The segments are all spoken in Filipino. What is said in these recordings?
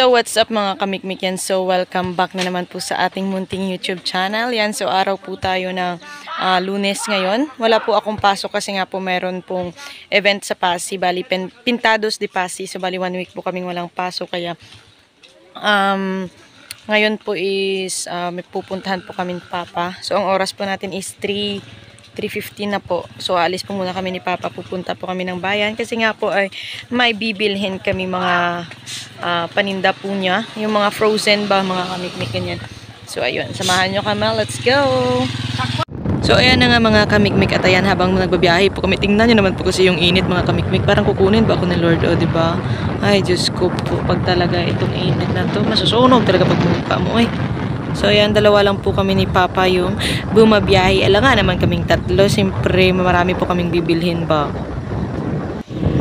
So what's up mga kamikmik yan? So welcome back na naman po sa ating munting YouTube channel. Yan, so araw po tayo ng Lunes ngayon. Wala po akong pasok kasi nga po meron pong event sa Pasig. Bali Pintados de Pasig. So bali 1 week po kaming walang pasok. Kaya ngayon po is may pupuntahan po kami ni Papa. So ang oras po natin is 3:15 na po. So alis po muna kami ni Papa. Pupunta po kami ng bayan kasi nga po ay may bibilhin kami mga paninda po niya. Yung mga frozen ba, mga kamikmik ganyan. So ayun, samahan nyo kami. Let's go! So ayan na nga mga kamikmik at ayan habang nagbabiyahe po kami. Tingnan nyo naman po kasi yung init mga kamikmik. Parang kukunin ba ako ni Lord o diba? Ay Diyos ko po, pag talaga itong init na to, masusunog talaga pag mukha mo eh. So ayan, dalawa lang po kami ni Papa yung bumabiyahe. Alam nga naman kaming tatlo. Siyempre, marami po kaming bibilhin ba.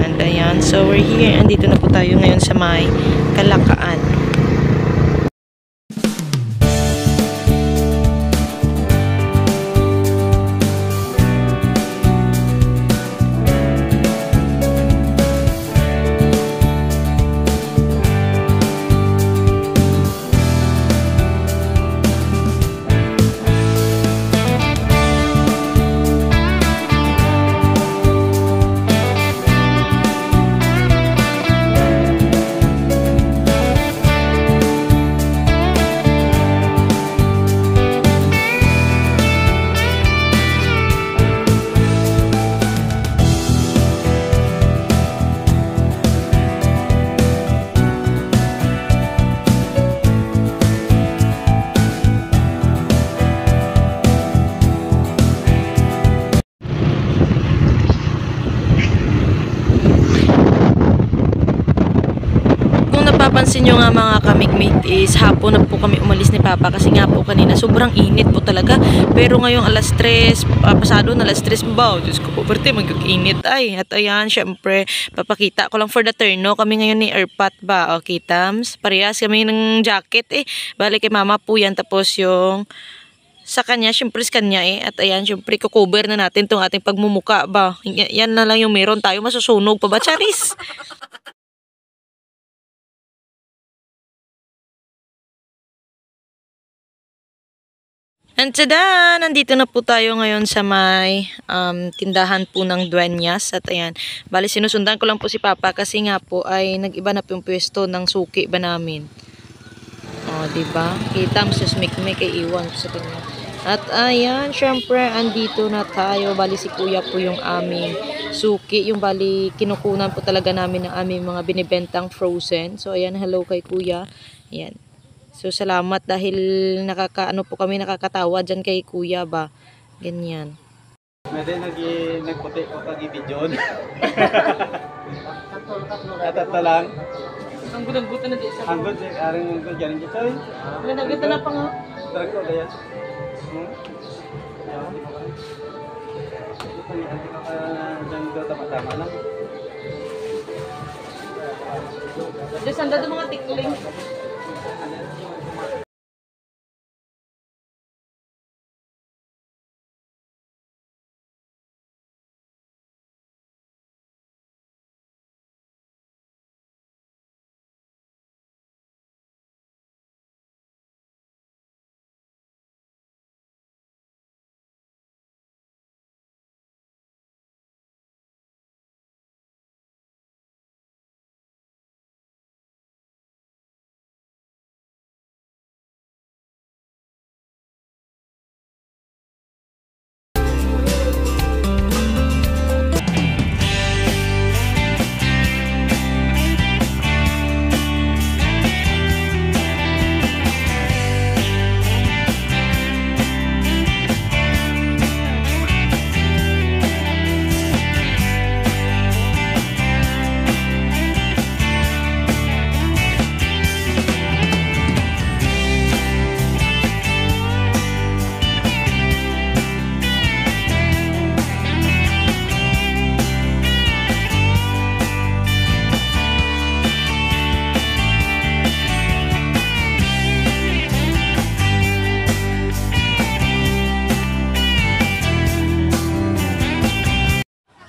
And ayan, so we're here. Andito na po tayo ngayon sa may Kalakaan. Napapansin nyo nga mga kamikmik is hapon na po kami umalis ni Papa kasi nga po kanina sobrang init po talaga, pero ngayong alas 3 pasado na alas 3 ba, Diyos ko po, perte mag-init ay. At ayan, syempre papakita ko lang for the turn, no? Kami ngayon ni Airpat ba, okay Tams, parehas kami ng jacket eh, balik kay Mama po yan, tapos yung sa kanya, syempre sa kanya eh. At ayan, syempre kukover na natin itong ating pagmumuka ba, yan na lang yung meron tayo, masusunog pa ba, Charis? And tada! Nandito na po tayo ngayon sa may tindahan po ng Dueñas. At ayan, bali sinusundan ko lang po si Papa kasi nga po ay nag-iba na po yung pwesto ng suki ba namin. O, diba? Kita mo sa smikmek ay iwan ko sa kanya. At ayan, syempre, andito na tayo. Bali si Kuya po yung aming suki. Yung bali, kinukunan po talaga namin ng aming mga binibentang frozen. So ayan, hello kay Kuya. Ayan. So, salamat dahil nakakaano po kami, nakakatawa dyan kay Kuya ba. Ganyan. Mede nagputi ko pag-ibidyon. Tatata lang. Ang gudang-gutan na di sa Ang good, aring ang good yan. Ito eh. Nagagata na pa nga. Drago, daya. Ito ni anti ka dyan do tama-tama lang. Desanda do mga tikling.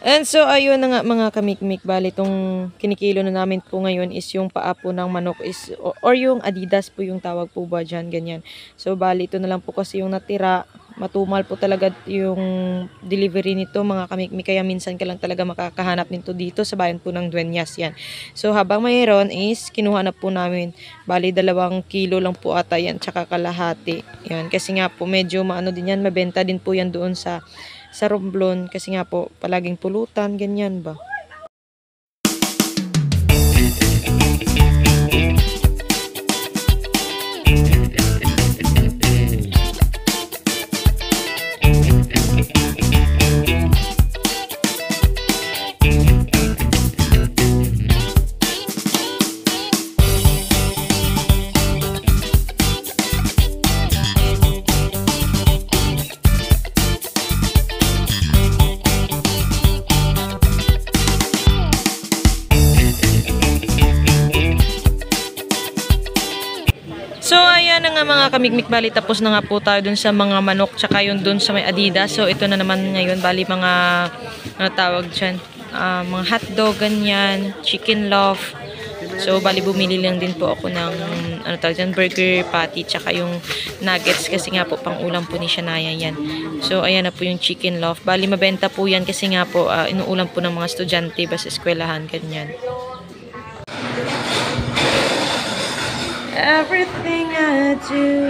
And so, ayun na nga mga kamikmik. Bali, itong kinikilo na namin po ngayon is yung paa po ng manok is, or yung Adidas po yung tawag po ba dyan, ganyan. So, bali, ito na lang po kasi yung natira. Matumal po talaga yung delivery nito mga kamikmik. Kaya minsan ka lang talaga makakahanap nito dito sa bayan po ng Dueñas yan. So, habang mayroon is, kinuha na po namin. Bali, 2 kilo lang po ata yan, tsaka kalahati. Yan, kasi nga po, medyo maano din yan, mabenta din po yan doon sa Romblon kasi nga po palaging pulutan, ganyan ba. So, ayan na nga mga kamikmik, bali tapos na nga po tayo dun sa mga manok tsaka yun dun sa may Adidas. So, ito na naman ngayon, bali mga, ano tawag dyan, mga hotdog, ganyan, chicken loaf. So, bali bumili lang din po ako ng, ano tawag dyan, burger patty tsaka yung nuggets kasi nga po pang ulam po ni Shania yan. So, ayan na po yung chicken loaf. Bali mabenta po yan kasi nga po inuulam po ng mga estudyante ba sa eskwelahan, ganyan. Everything I do.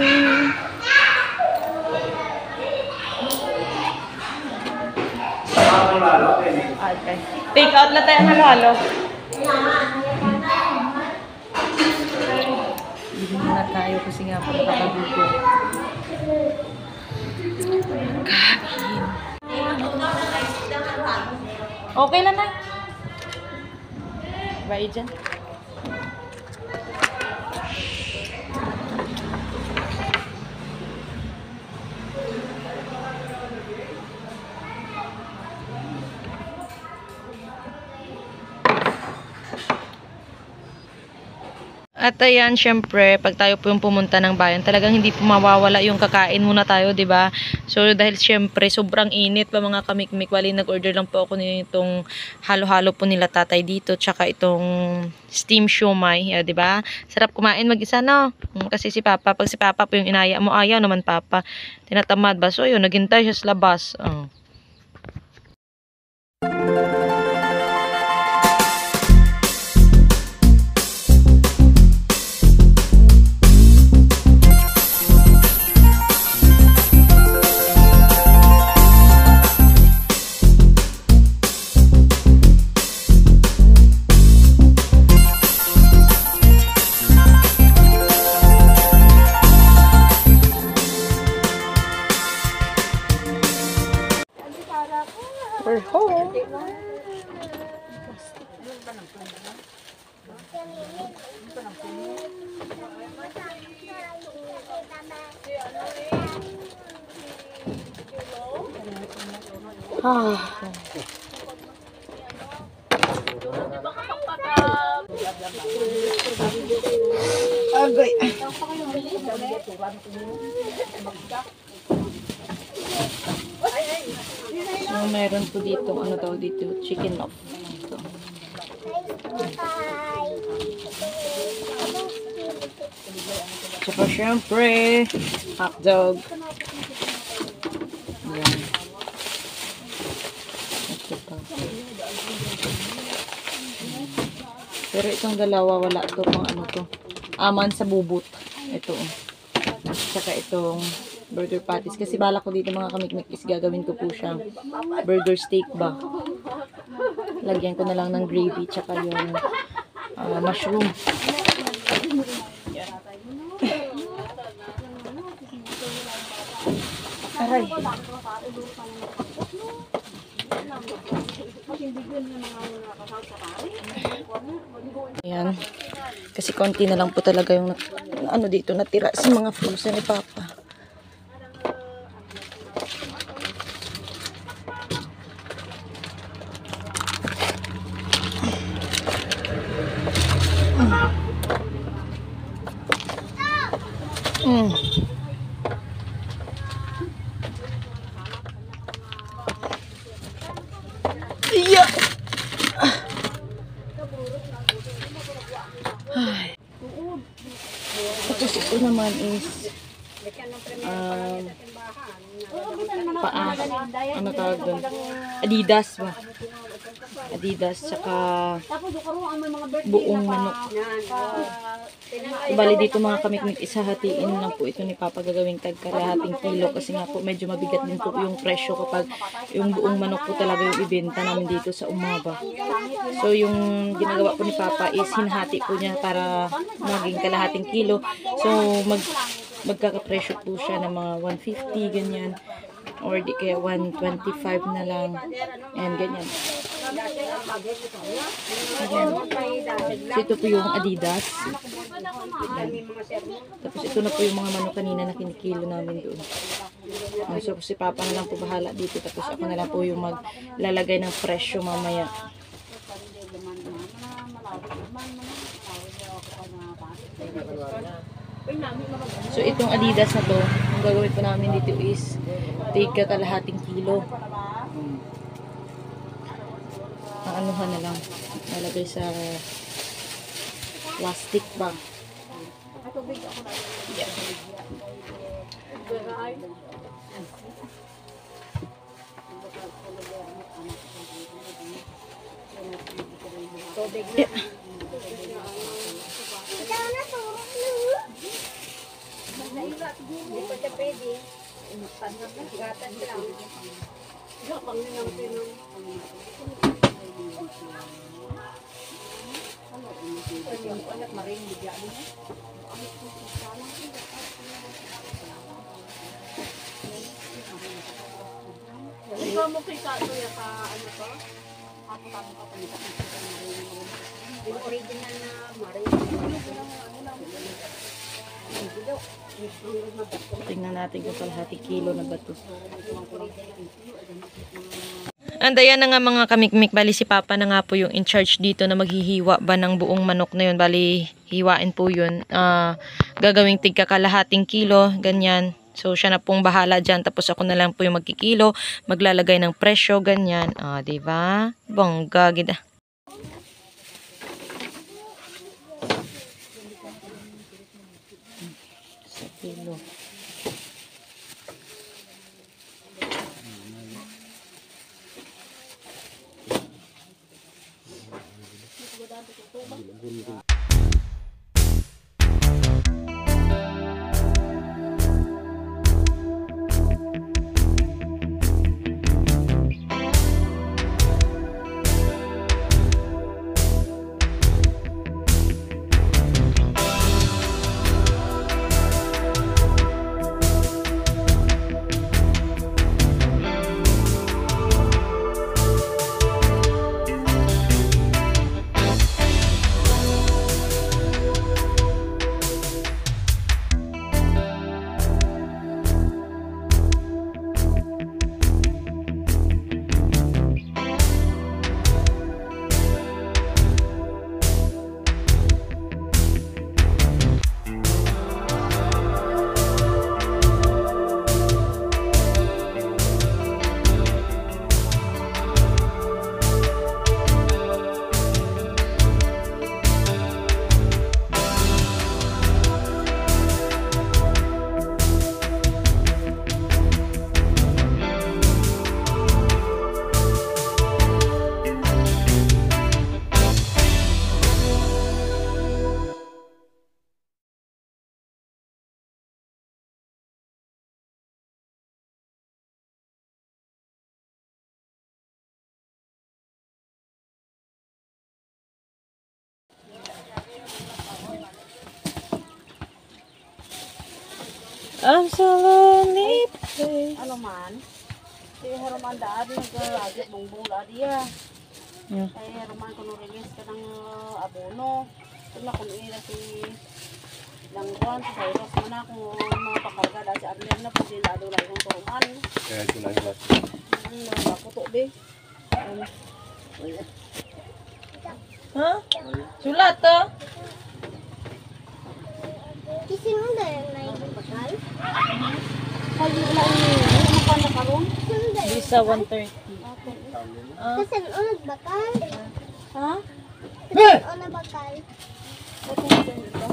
Okay. Take out na tayo ng halo-halo. Bili na tayo kasi nga po nakakagutom. Kain. Okay lang na. Bye dyan. At ayan, syempre, pag tayo po yung pumunta ng bayan, talagang hindi po mawawala yung kakain muna tayo, 'di ba? So dahil syempre sobrang init pa mga kamikmik, wali nag-order lang po ako nitong halo-halo po nila tatay dito, tsaka itong steam siomai, 'di ba? Sarap kumain mag-isa, no? Kasi si Papa, pag si Papa po yung inaya mo, ayaw naman Papa. Tinatamad ba? So yun, naghintay siya sa labas. We're home. Agay. So, meron po dito, ano daw dito, chicken loaf. So. Tsaka syempre, hotdog. Ayan. Ito pa. Pero itong dalawa, wala to pang ano to. Aman sa bubot. Ito. Tsaka itong burger patties. Kasi bala ko dito mga kamikmik is gagawin ko po siyang burger steak ba. Lagyan ko na lang ng gravy tsaka yung mushroom. Aray. Ayan. Kasi konti na lang po talaga yung ano dito natira sa mga frozen ni Papa. naman is paa. Ano tawag doon? Adidas ba? Adidas, tsaka buong manok. Bali dito mga kamikmik, isahatiin lang po ito ni Papa, gagawing tagkalahating kilo kasi nga po medyo mabigat din po yung presyo kapag yung buong manok po talaga yung ibenta namin dito sa Umaba. So yung ginagawa po ni Papa is hinahati po niya para maging kalahating kilo. So magkakapresyo po siya ng mga 150 ganyan, or di kaya 125 na lang, and ganyan. Ayan. So ito po yung Adidas. Ayan. Tapos ito na po yung mga manok kanina na kinikilo namin doon. So si Papa na lang po bahala dito, tapos ako na lang po yung maglalagay ng presyo mamaya. So itong Adidas na to, ang gagawin po namin dito is tiga kalahating kilo. Ang anuhan na lang, nalagay sa plastic bag. Yeah. Yeah. Tingnan natin kung kalahati kilo na ba ito. Andayan na nga mga kamikmik, bali si Papa na nga po yung in charge dito na maghihiwa ba ng buong manok na yun. Bali hiwain po yun, gagawing tigka kalahating kilo, ganyan. So siya na pong bahala dyan, tapos ako na lang po yung magkikilo, maglalagay ng presyo, ganyan. Diba? Bongga gida. Sa kilo. I'm so lonely. Ano man? Si Herman daad nag-agit mong bula diya. Yeah. Ay Herman kuno release ka ng abono. Kung na kung ira si Langguan, si Cyrus man ako mga pakarga dahil si Adler na pag sila doon lang yung turuman. Kaya ito lang yung last. Nakuto be. Ha? Sulat to? Kasi mo dahil na yung bakal. Kali lang yung pa na karon. Bisa 130. Kasi unag bakal. Ha? Kasi unag bakal. Ito na din ito.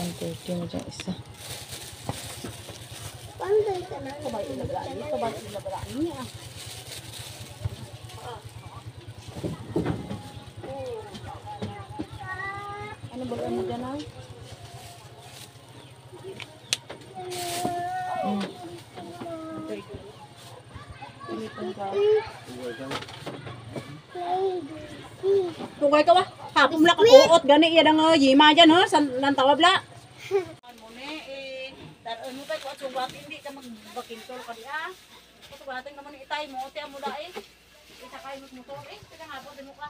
130 mo dyan isa. Panday ka na. Kabay ilabalaan niya. Kabay ilabalaan niya. Ano ba mo dyan ah? Tugay ka ba? Hapon lang kakuot. Gani iya ng yima dyan ha? San tawab la? Ano ne eh. Daroon mo tayo kung at sugat. Hindi ka magbakintol ka di ah. Sugatin naman yung itay mo. Tiyan mo da eh. Isa kayo motor eh. Sige nga po. Di mo ka.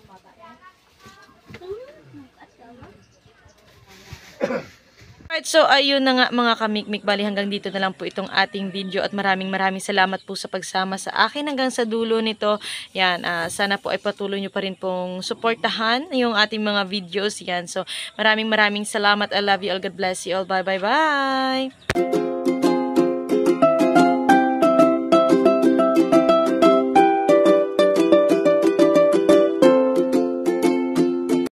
Bata eh. Alright, so ayun na nga mga kamikmik, bali hanggang dito na lang po itong ating video at maraming salamat po sa pagsama sa akin hanggang sa dulo nito. Yan, sana po ay patuloy nyo pa rin pong suportahan yung ating mga videos. Yan, so maraming salamat. I love you all. God bless you all. Bye.